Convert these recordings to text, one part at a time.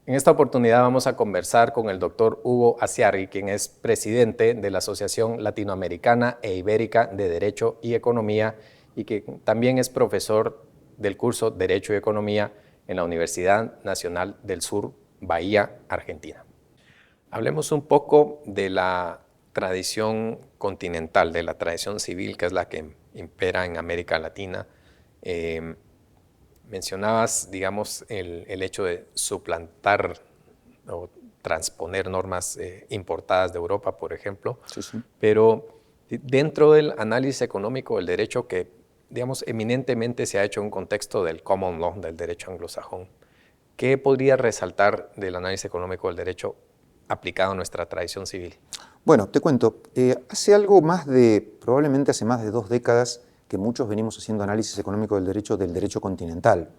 En esta oportunidad vamos a conversar con el doctor Hugo Aciarri, quien es presidente de la Asociación Latinoamericana e Ibérica de Derecho y Economía y que también es profesor del curso Derecho y Economía en la Universidad Nacional del Sur, Bahía, Argentina. Hablemos un poco de la tradición continental, de la tradición civil, que es la que impera en América Latina. Mencionabas, digamos, el hecho de suplantar o transponer normas importadas de Europa, por ejemplo, Sí. pero dentro del análisis económico del derecho que, digamos, eminentemente se ha hecho en un contexto del common law, del derecho anglosajón, ¿qué podría resaltar del análisis económico del derecho aplicado a nuestra tradición civil? Bueno, te cuento, probablemente hace más de 2 décadas que muchos venimos haciendo análisis económico del derecho continental.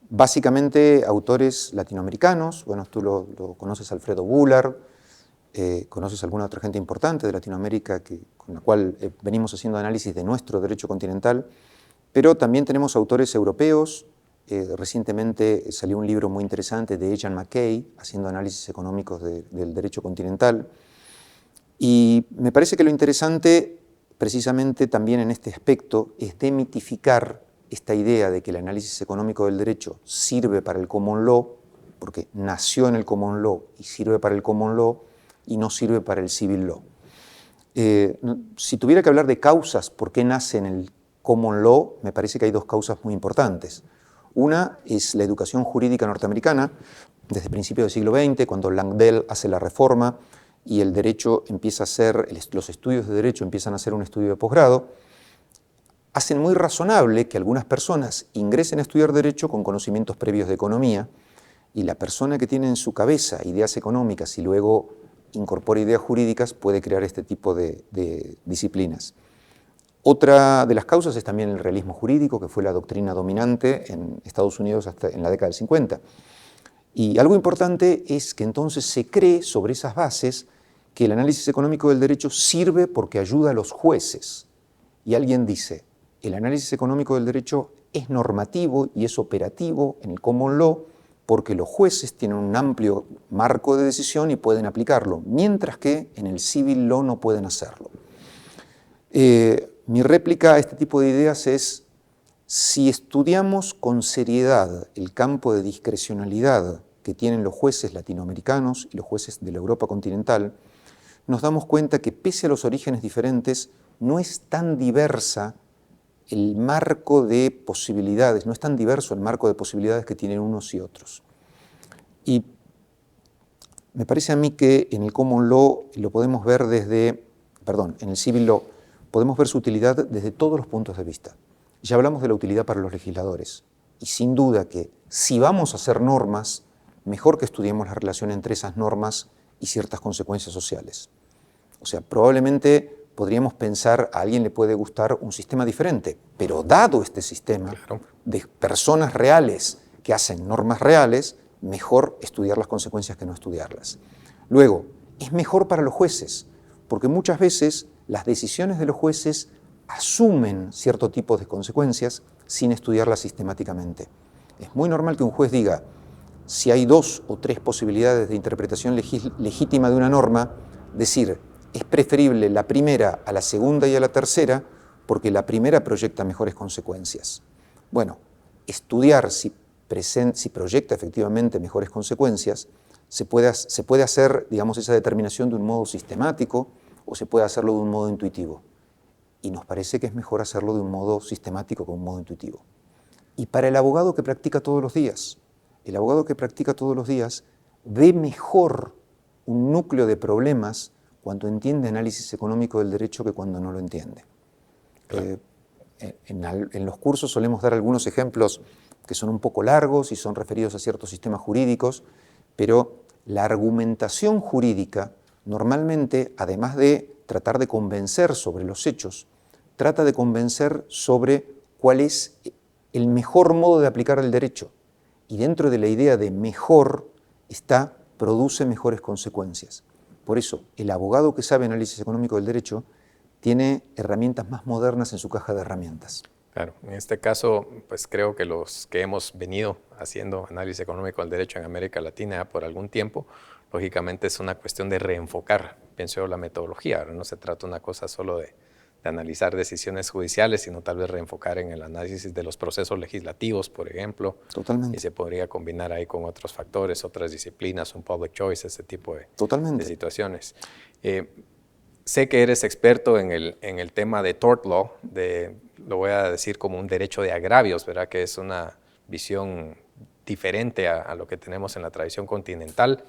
Básicamente autores latinoamericanos, bueno, tú lo conoces, Alfredo Bullard, conoces alguna otra gente importante de Latinoamérica con la cual venimos haciendo análisis de nuestro derecho continental, pero también tenemos autores europeos. Recientemente salió un libro muy interesante de Ian McKay, haciendo análisis económicos del derecho continental. Y me parece que lo interesante, precisamente también en este aspecto, es demitificar esta idea de que el análisis económico del derecho sirve para el common law, porque nació en el common law y sirve para el common law y no sirve para el civil law. Si tuviera que hablar de causas por qué nace en el common law, me parece que hay 2 causas muy importantes. Una es la educación jurídica norteamericana, desde principios del siglo XX, cuando Langdell hace la reforma y el derecho empieza a ser, los estudios de derecho empiezan a ser un estudio de posgrado, hacen muy razonable que algunas personas ingresen a estudiar derecho con conocimientos previos de economía, y la persona que tiene en su cabeza ideas económicas y luego incorpora ideas jurídicas puede crear este tipo de disciplinas. Otra de las causas es también el realismo jurídico, que fue la doctrina dominante en Estados Unidos hasta en la década del 50. Y algo importante es que entonces se cree sobre esas bases que el análisis económico del derecho sirve porque ayuda a los jueces. Y alguien dice, el análisis económico del derecho es normativo y es operativo en el common law porque los jueces tienen un amplio marco de decisión y pueden aplicarlo, mientras que en el civil law no pueden hacerlo. Mi réplica a este tipo de ideas es, si estudiamos con seriedad el campo de discrecionalidad que tienen los jueces latinoamericanos y los jueces de la Europa continental, nos damos cuenta que pese a los orígenes diferentes, no es tan diversa el marco de posibilidades, no es tan diverso el marco de posibilidades que tienen unos y otros. Y me parece a mí que en el common law lo podemos ver en el civil law, podemos ver su utilidad desde todos los puntos de vista. Ya hablamos de la utilidad para los legisladores, y sin duda que si vamos a hacer normas, mejor que estudiemos la relación entre esas normas y ciertas consecuencias sociales. O sea, probablemente podríamos pensar, a alguien le puede gustar un sistema diferente, pero dado este sistema de personas reales que hacen normas reales, mejor estudiar las consecuencias que no estudiarlas. Luego, es mejor para los jueces, porque muchas veces las decisiones de los jueces asumen cierto tipo de consecuencias sin estudiarlas sistemáticamente. Es muy normal que un juez diga, si hay 2 o 3 posibilidades de interpretación legítima de una norma, decir, es preferible la primera a la segunda y a la tercera porque la primera proyecta mejores consecuencias. Bueno, estudiar si proyecta efectivamente mejores consecuencias, se puede hacer, digamos, esa determinación de un modo sistemático o se puede hacerlo de un modo intuitivo. Y nos parece que es mejor hacerlo de un modo sistemático que de un modo intuitivo. Y para el abogado que practica todos los días, el abogado que practica todos los días ve mejor un núcleo de problemas cuando entiende análisis económico del derecho que cuando no lo entiende. Claro. En los cursos solemos dar algunos ejemplos que son un poco largos y son referidos a ciertos sistemas jurídicos, pero la argumentación jurídica normalmente, además de tratar de convencer sobre los hechos, trata de convencer sobre cuál es el mejor modo de aplicar el derecho. Y dentro de la idea de mejor produce mejores consecuencias. Por eso, el abogado que sabe análisis económico del derecho tiene herramientas más modernas en su caja de herramientas. Claro, en este caso, pues creo que los que hemos venido haciendo análisis económico del derecho en América Latina ya por algún tiempo, lógicamente es una cuestión de reenfocar, pienso yo, la metodología. Ahora no se trata una cosa solo de analizar decisiones judiciales, sino tal vez reenfocar en el análisis de los procesos legislativos, por ejemplo, y Totalmente, se podría combinar ahí con otros factores, otras disciplinas, un public choice, ese tipo de totalmente. situaciones. Sé que eres experto en el tema de tort law, lo voy a decir como un derecho de agravios, ¿verdad? Que es una visión diferente a lo que tenemos en la tradición continental.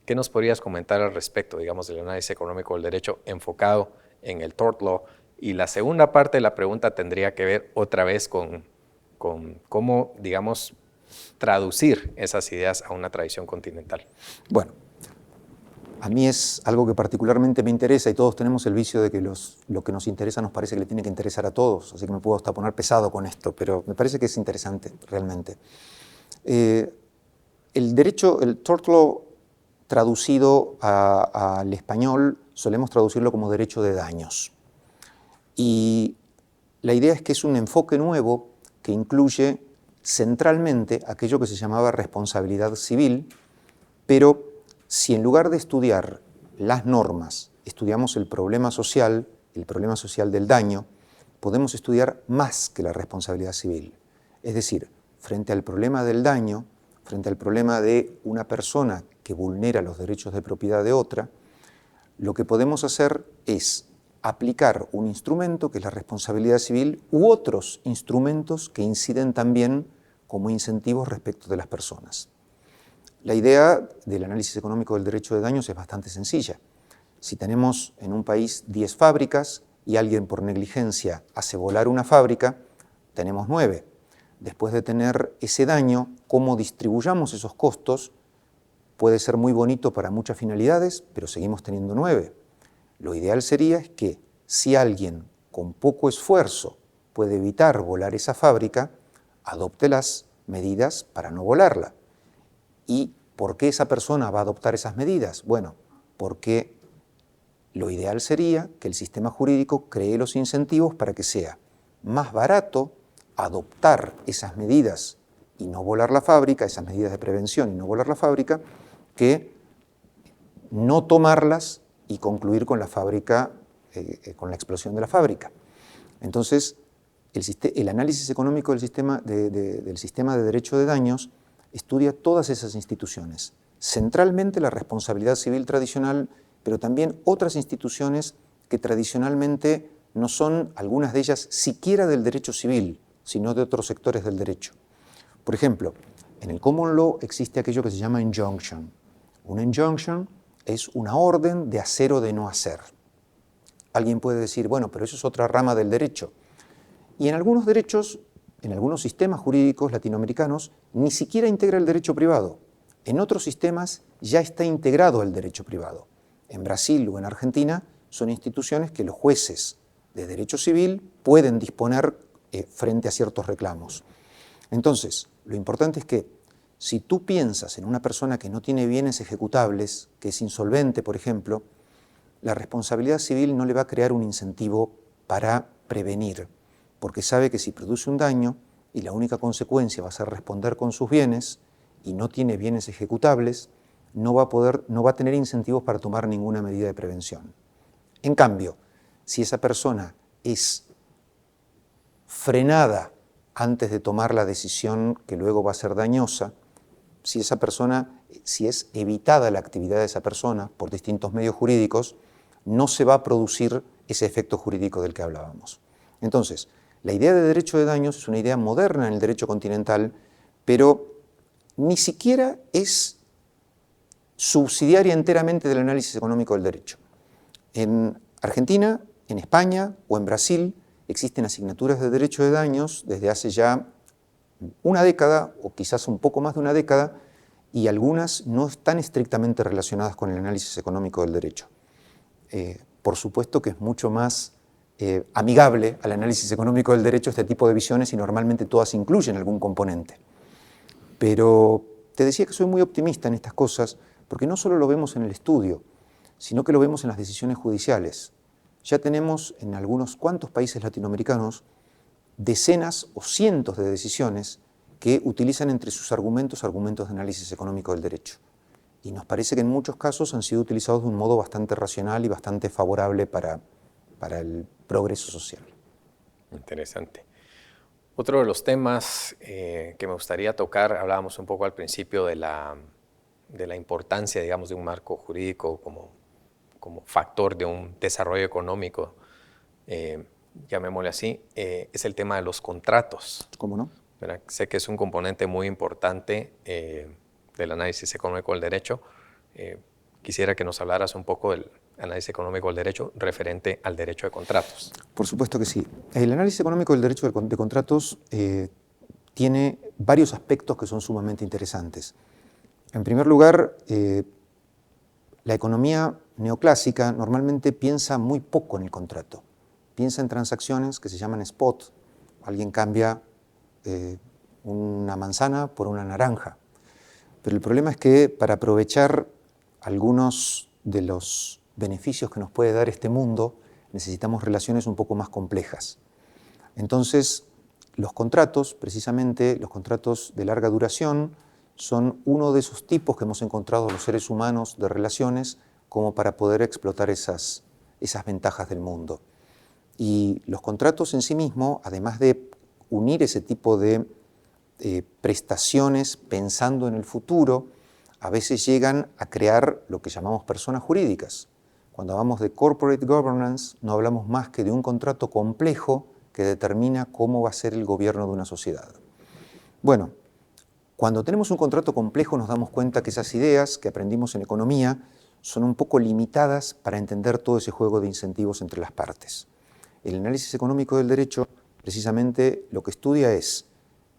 ¿Qué nos podrías comentar al respecto, digamos, del análisis económico del derecho enfocado en el tort law? Y la segunda parte de la pregunta tendría que ver otra vez con cómo, digamos, traducir esas ideas a una tradición continental. Bueno, a mí es algo que particularmente me interesa y todos tenemos el vicio de que lo que nos interesa nos parece que le tiene que interesar a todos, así que me puedo hasta poner pesado con esto, pero me parece que es interesante realmente. El derecho, el tort law traducido al español, solemos traducirlo como derecho de daños. Y la idea es que es un enfoque nuevo que incluye centralmente aquello que se llamaba responsabilidad civil, pero si en lugar de estudiar las normas, estudiamos el problema social del daño, podemos estudiar más que la responsabilidad civil. Es decir, frente al problema del daño, frente al problema de una persona que vulnera los derechos de propiedad de otra, lo que podemos hacer es aplicar un instrumento que es la responsabilidad civil u otros instrumentos que inciden también como incentivos respecto de las personas. La idea del análisis económico del derecho de daños es bastante sencilla. Si tenemos en un país 10 fábricas y alguien por negligencia hace volar una fábrica, tenemos 9. Después de tener ese daño, cómo distribuyamos esos costos puede ser muy bonito para muchas finalidades, pero seguimos teniendo 9. Lo ideal sería que si alguien con poco esfuerzo puede evitar volar esa fábrica, adopte las medidas para no volarla. ¿Y por qué esa persona va a adoptar esas medidas? Bueno, porque lo ideal sería que el sistema jurídico cree los incentivos para que sea más barato adoptar esas medidas y no volar la fábrica, esas medidas de prevención y no volar la fábrica, que no tomarlas y concluir con la fábrica, con la explosión de la fábrica. Entonces, el análisis económico del sistema de derecho de daños estudia todas esas instituciones, centralmente la responsabilidad civil tradicional, pero también otras instituciones que tradicionalmente no son, algunas de ellas, siquiera del derecho civil, sino de otros sectores del derecho. Por ejemplo, en el common law existe aquello que se llama injunction. Una injunction es una orden de hacer o de no hacer. Alguien puede decir, bueno, pero eso es otra rama del derecho. Y en algunos derechos, en algunos sistemas jurídicos latinoamericanos, ni siquiera integra el derecho privado. En otros sistemas ya está integrado el derecho privado. En Brasil o en Argentina son instituciones que los jueces de derecho civil pueden disponer frente a ciertos reclamos. Entonces, lo importante es que si tú piensas en una persona que no tiene bienes ejecutables, que es insolvente, por ejemplo, la responsabilidad civil no le va a crear un incentivo para prevenir, porque sabe que si produce un daño y la única consecuencia va a ser responder con sus bienes y no tiene bienes ejecutables, no va a tener incentivos para tomar ninguna medida de prevención. En cambio, si esa persona es frenada antes de tomar la decisión que luego va a ser dañosa, si es evitada la actividad de esa persona por distintos medios jurídicos, no se va a producir ese efecto jurídico del que hablábamos. Entonces, la idea de derecho de daños es una idea moderna en el derecho continental, pero ni siquiera es subsidiaria enteramente del análisis económico del derecho. En Argentina, en España o en Brasil existen asignaturas de derecho de daños desde hace ya una década o quizás un poco más de una década, y algunas no están estrictamente relacionadas con el análisis económico del derecho. Por supuesto que es mucho más amigable al análisis económico del derecho este tipo de visiones y normalmente todas incluyen algún componente. Pero te decía que soy muy optimista en estas cosas porque no solo lo vemos en el estudio, sino que lo vemos en las decisiones judiciales. Ya tenemos en algunos cuantos países latinoamericanos decenas o cientos de decisiones que utilizan entre sus argumentos de análisis económico del derecho. Y nos parece que en muchos casos han sido utilizados de un modo bastante racional y bastante favorable para el progreso social. Interesante. Otro de los temas que me gustaría tocar, hablábamos un poco al principio de la importancia, digamos, de un marco jurídico como factor de un desarrollo económico, llamémosle así, es el tema de los contratos. ¿Cómo no? ¿Verdad? Sé que es un componente muy importante del análisis económico del derecho. Quisiera que nos hablaras un poco del análisis económico del derecho referente al derecho de contratos. Por supuesto que sí. El análisis económico del derecho de contratos tiene varios aspectos que son sumamente interesantes. En primer lugar, la economía neoclásica normalmente piensa muy poco en el contrato. Piensa en transacciones que se llaman spot. Alguien cambia una manzana por una naranja. Pero el problema es que para aprovechar algunos de los beneficios que nos puede dar este mundo, necesitamos relaciones un poco más complejas. Entonces, los contratos, precisamente los contratos de larga duración, son uno de esos tipos que hemos encontrado los seres humanos de relaciones como para poder explotar esas ventajas del mundo. Y los contratos en sí mismos, además de unir ese tipo de prestaciones pensando en el futuro, a veces llegan a crear lo que llamamos personas jurídicas. Cuando hablamos de corporate governance, no hablamos más que de un contrato complejo que determina cómo va a ser el gobierno de una sociedad. Bueno, cuando tenemos un contrato complejo nos damos cuenta que esas ideas que aprendimos en economía son un poco limitadas para entender todo ese juego de incentivos entre las partes. El análisis económico del derecho precisamente lo que estudia es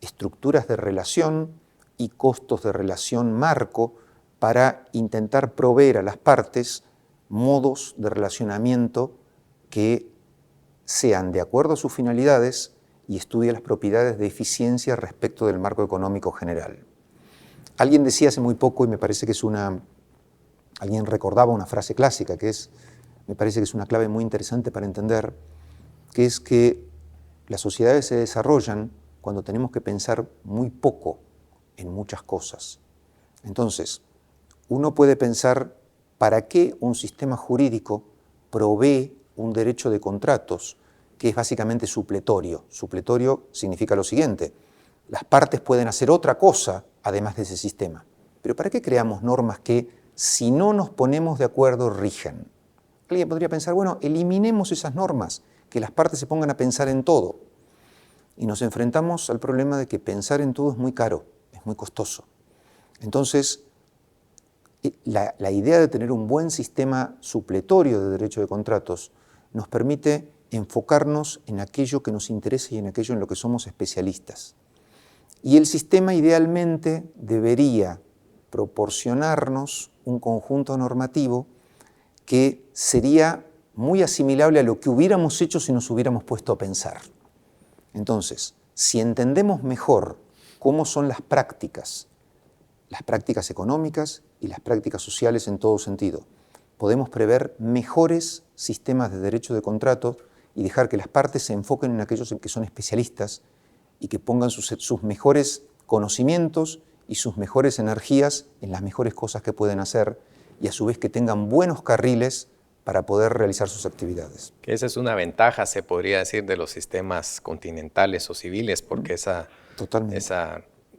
estructuras de relación y costos de relación marco para intentar proveer a las partes modos de relacionamiento que sean de acuerdo a sus finalidades y estudia las propiedades de eficiencia respecto del marco económico general. Alguien decía hace muy poco, y me parece que alguien recordaba una frase clásica, me parece que es una clave muy interesante para entender, que es que las sociedades se desarrollan cuando tenemos que pensar muy poco en muchas cosas. Entonces, uno puede pensar para qué un sistema jurídico provee un derecho de contratos que es básicamente supletorio. Supletorio significa lo siguiente: las partes pueden hacer otra cosa además de ese sistema. Pero ¿para qué creamos normas que, si no nos ponemos de acuerdo, rigen? Alguien podría pensar, bueno, eliminemos esas normas, que las partes se pongan a pensar en todo. Y nos enfrentamos al problema de que pensar en todo es muy caro, es muy costoso. Entonces, la idea de tener un buen sistema supletorio de derecho de contratos nos permite enfocarnos en aquello que nos interesa y en aquello en lo que somos especialistas. Y el sistema idealmente debería proporcionarnos un conjunto normativo que sería muy asimilable a lo que hubiéramos hecho si nos hubiéramos puesto a pensar. Entonces, si entendemos mejor cómo son las prácticas económicas y las prácticas sociales en todo sentido, podemos prever mejores sistemas de derecho de contrato y dejar que las partes se enfoquen en aquellos en que son especialistas y que pongan sus mejores conocimientos y sus mejores energías en las mejores cosas que pueden hacer y a su vez que tengan buenos carriles para poder realizar sus actividades. Que esa es una ventaja, se podría decir, de los sistemas continentales o civiles, porque esa,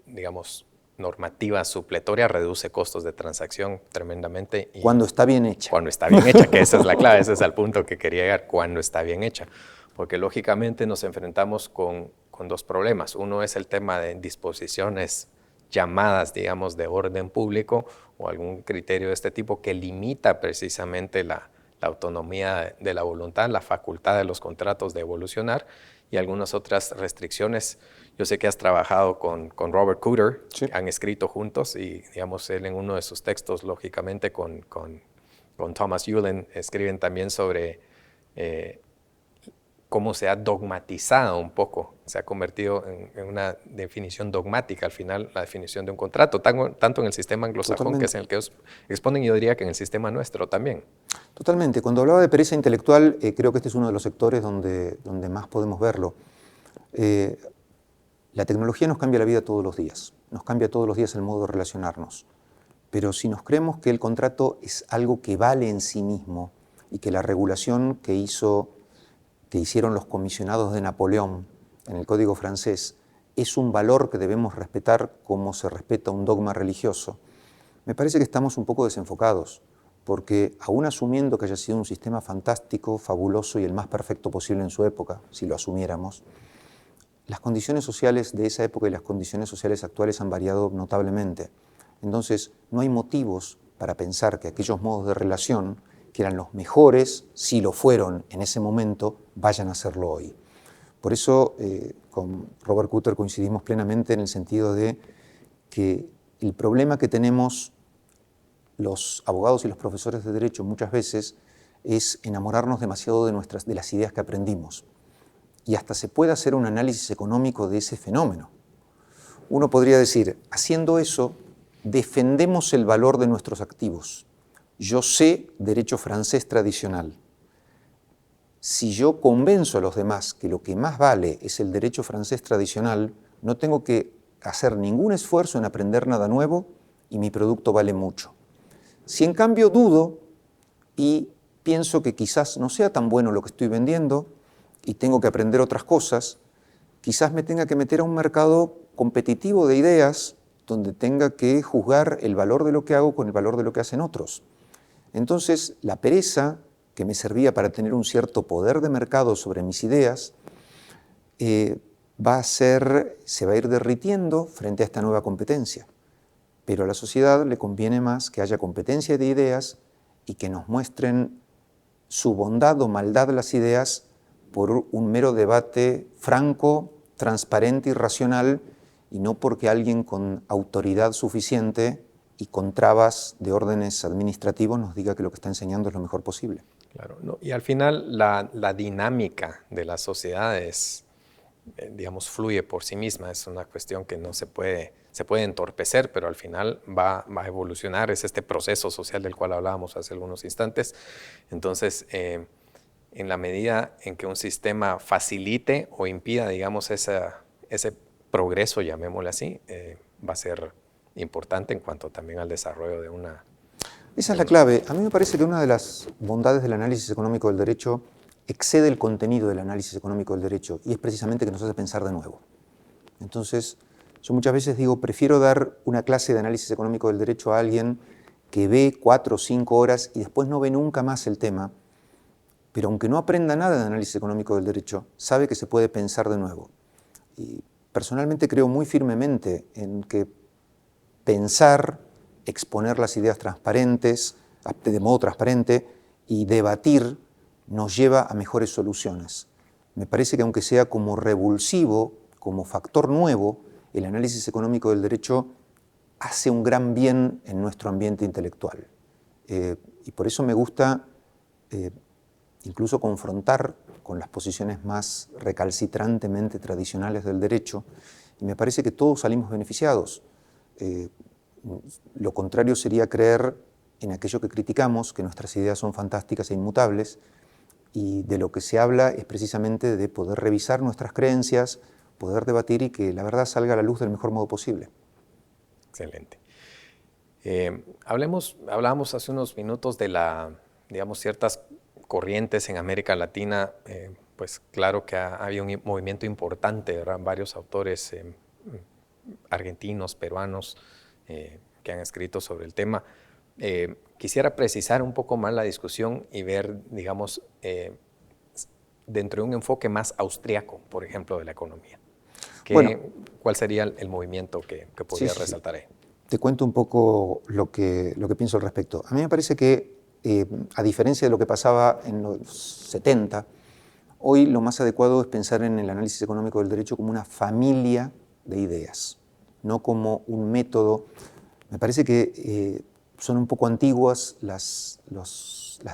digamos, normativa supletoria reduce costos de transacción tremendamente. Y cuando está bien hecha. Cuando está bien hecha, que esa es la clave, ese es el punto que quería llegar, cuando está bien hecha. Porque lógicamente nos enfrentamos con dos problemas. Uno es el tema de disposiciones llamadas, digamos, de orden público o algún criterio de este tipo que limita precisamente la autonomía de la voluntad, la facultad de los contratos de evolucionar y algunas otras restricciones. Yo sé que has trabajado con Robert Cooter, sí. Han escrito juntos y, digamos, él en uno de sus textos, lógicamente, con Thomas Ulen, escriben también sobre cómo se ha dogmatizado un poco, se ha convertido en una definición dogmática al final, la definición de un contrato, tanto en el sistema anglosajón, Totalmente. que es en el que ellos exponen, yo diría que en el sistema nuestro también. Totalmente. Cuando hablaba de pereza intelectual, creo que este es uno de los sectores donde más podemos verlo. La tecnología nos cambia la vida todos los días, nos cambia todos los días el modo de relacionarnos, pero si nos creemos que el contrato es algo que vale en sí mismo y que la regulación que hicieron los comisionados de Napoleón en el Código francés es un valor que debemos respetar como se respeta un dogma religioso, me parece que estamos un poco desenfocados, porque aún asumiendo que haya sido un sistema fantástico, fabuloso y el más perfecto posible en su época, si lo asumiéramos, las condiciones sociales de esa época y las condiciones sociales actuales han variado notablemente. Entonces, no hay motivos para pensar que aquellos modos de relación, que eran los mejores, si lo fueron en ese momento, vayan a serlo hoy. Por eso, con Robert Kutter coincidimos plenamente en el sentido de que el problema que tenemos los abogados y los profesores de derecho muchas veces es enamorarnos demasiado de las ideas que aprendimos. Y hasta se puede hacer un análisis económico de ese fenómeno. Uno podría decir, haciendo eso, defendemos el valor de nuestros activos. Yo sé derecho francés tradicional. Si yo convenzo a los demás que lo que más vale es el derecho francés tradicional, no tengo que hacer ningún esfuerzo en aprender nada nuevo y mi producto vale mucho. Si en cambio dudo y pienso que quizás no sea tan bueno lo que estoy vendiendo y tengo que aprender otras cosas, quizás me tenga que meter a un mercado competitivo de ideas donde tenga que juzgar el valor de lo que hago con el valor de lo que hacen otros. Entonces, la pereza que me servía para tener un cierto poder de mercado sobre mis ideas, se va a ir derritiendo frente a esta nueva competencia. Pero a la sociedad le conviene más que haya competencia de ideas y que nos muestren su bondad o maldad las ideas por un mero debate franco, transparente y racional, y no porque alguien con autoridad suficiente y con trabas de órdenes administrativos nos diga que lo que está enseñando es lo mejor posible. Claro, ¿no? Y al final la dinámica de las sociedades, digamos, fluye por sí misma. Es una cuestión que no se puede entorpecer, pero al final va a evolucionar. Es este proceso social del cual hablábamos hace algunos instantes. Entonces, en la medida en que un sistema facilite o impida, digamos, ese progreso, llamémosle así, va a ser importante en cuanto también al desarrollo de una... Esa es la clave. A mí me parece que una de las bondades del análisis económico del derecho excede el contenido del análisis económico del derecho y es precisamente que nos hace pensar de nuevo. Entonces, yo muchas veces digo, prefiero dar una clase de análisis económico del derecho a alguien que ve 4 o 5 horas y después no ve nunca más el tema, pero aunque no aprenda nada de análisis económico del derecho, sabe que se puede pensar de nuevo. Y personalmente creo muy firmemente en que pensar, exponer las ideas transparentes, de modo transparente, y debatir nos lleva a mejores soluciones. Me parece que aunque sea como revulsivo, como factor nuevo, el análisis económico del derecho hace un gran bien en nuestro ambiente intelectual. Y por eso me gusta incluso confrontar con las posiciones más recalcitrantemente tradicionales del derecho, y me parece que todos salimos beneficiados. Lo contrario sería creer en aquello que criticamos, que nuestras ideas son fantásticas e inmutables, y de lo que se habla es precisamente de poder revisar nuestras creencias, poder debatir y que la verdad salga a la luz del mejor modo posible. Excelente. Hablábamos hace unos minutos de digamos, ciertas corrientes en América Latina. Pues claro que ha habido un movimiento importante, ¿verdad? Varios autores argentinos, peruanos, que han escrito sobre el tema. Quisiera precisar un poco más la discusión y ver, digamos, dentro de un enfoque más austriaco, por ejemplo, de la economía. ¿Cuál sería el movimiento que podría resaltar ahí? Te cuento un poco lo que pienso al respecto. A mí me parece que, a diferencia de lo que pasaba en los 70, hoy lo más adecuado es pensar en el análisis económico del derecho como una familia de ideas, no como un método. Me parece que son un poco antiguas las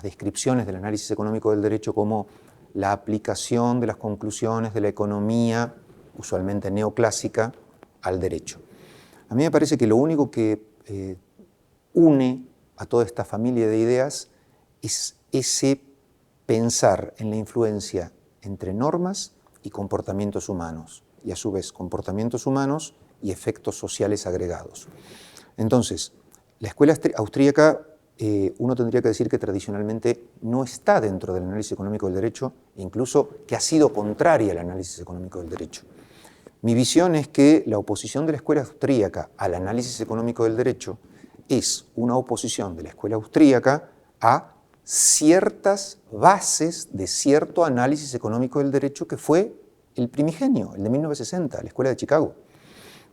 descripciones del análisis económico del derecho como la aplicación de las conclusiones de la economía, usualmente neoclásica, al derecho. A mí me parece que lo único que une a toda esta familia de ideas es ese pensar en la influencia entre normas y comportamientos humanos, y a su vez comportamientos humanos y efectos sociales agregados. Entonces, la escuela austríaca, uno tendría que decir que tradicionalmente no está dentro del análisis económico del derecho, e incluso que ha sido contraria al análisis económico del derecho. Mi visión es que la oposición de la escuela austríaca al análisis económico del derecho es una oposición de la escuela austríaca a ciertas bases de cierto análisis económico del derecho que fue el primigenio, el de 1960, la Escuela de Chicago.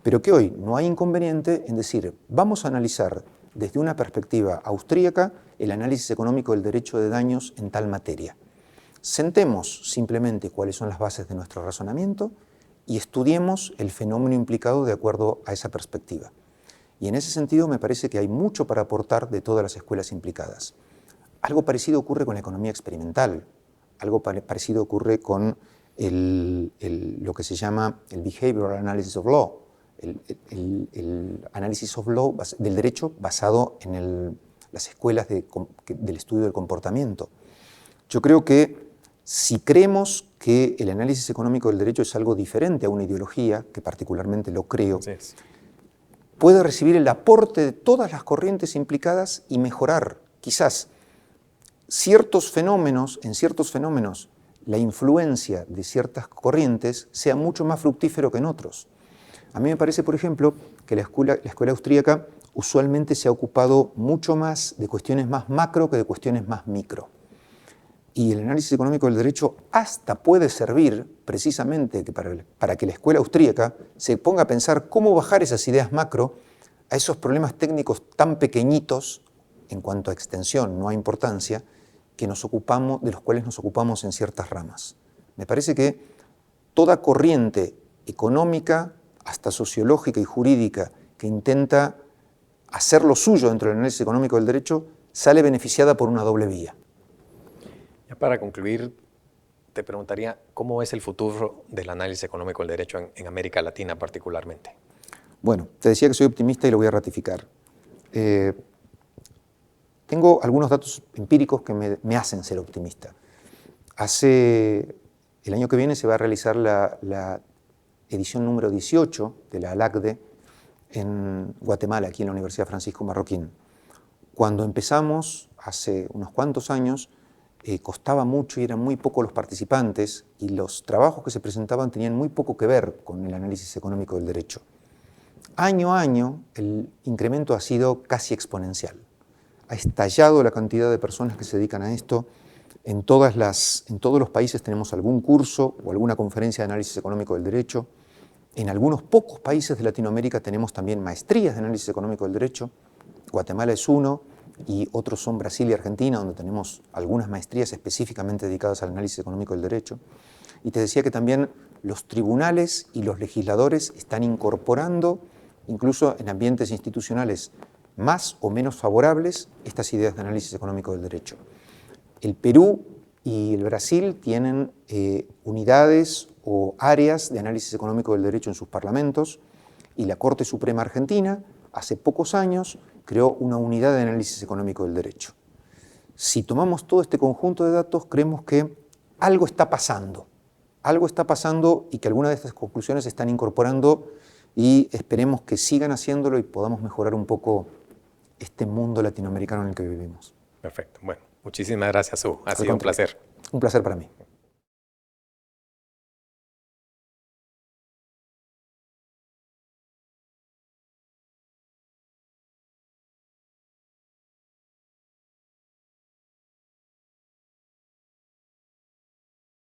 Pero que hoy no hay inconveniente en decir, vamos a analizar desde una perspectiva austríaca el análisis económico del derecho de daños en tal materia. Sentemos simplemente cuáles son las bases de nuestro razonamiento y estudiemos el fenómeno implicado de acuerdo a esa perspectiva. Y en ese sentido me parece que hay mucho para aportar de todas las escuelas implicadas. Algo parecido ocurre con la economía experimental, algo parecido ocurre con lo que se llama el Behavioral Analysis of Law, el análisis of law del derecho basado en las escuelas del estudio del comportamiento. Yo creo que si creemos que el análisis económico del derecho es algo diferente a una ideología, que particularmente lo creo, puede recibir el aporte de todas las corrientes implicadas y mejorar, quizás, en ciertos fenómenos, la influencia de ciertas corrientes sea mucho más fructífero que en otros. A mí me parece, por ejemplo, que la escuela austríaca usualmente se ha ocupado mucho más de cuestiones más macro que de cuestiones más micro. Y el análisis económico del derecho hasta puede servir precisamente para que la escuela austríaca se ponga a pensar cómo bajar esas ideas macro a esos problemas técnicos tan pequeñitos en cuanto a extensión, no a importancia, de los cuales nos ocupamos en ciertas ramas. Me parece que toda corriente económica, hasta sociológica y jurídica, que intenta hacer lo suyo dentro del análisis económico del derecho, sale beneficiada por una doble vía. Ya para concluir, te preguntaría, ¿cómo es el futuro del análisis económico del derecho en América Latina particularmente? Bueno, te decía que soy optimista y lo voy a ratificar. Tengo algunos datos empíricos que me hacen ser optimista. El año que viene se va a realizar la edición número 18 de la ALACDE en Guatemala, aquí en la Universidad Francisco Marroquín. Cuando empezamos, hace unos cuantos años, costaba mucho y eran muy pocos los participantes y los trabajos que se presentaban tenían muy poco que ver con el análisis económico del derecho. Año a año el incremento ha sido casi exponencial. Ha estallado la cantidad de personas que se dedican a esto. En todos los países tenemos algún curso o alguna conferencia de análisis económico del derecho. En algunos pocos países de Latinoamérica tenemos también maestrías de análisis económico del derecho. Guatemala es uno y otros son Brasil y Argentina, donde tenemos algunas maestrías específicamente dedicadas al análisis económico del derecho. Y te decía que también los tribunales y los legisladores están incorporando, incluso en ambientes institucionales más o menos favorables, estas ideas de análisis económico del derecho. El Perú y el Brasil tienen unidades o áreas de análisis económico del derecho en sus parlamentos, y la Corte Suprema Argentina, hace pocos años, creó una unidad de análisis económico del derecho. Si tomamos todo este conjunto de datos, creemos que algo está pasando y que algunas de estas conclusiones se están incorporando, y esperemos que sigan haciéndolo y podamos mejorar un poco este mundo latinoamericano en el que vivimos. Perfecto. Bueno, muchísimas gracias, Hugo. Ha sido un placer. Un placer para mí.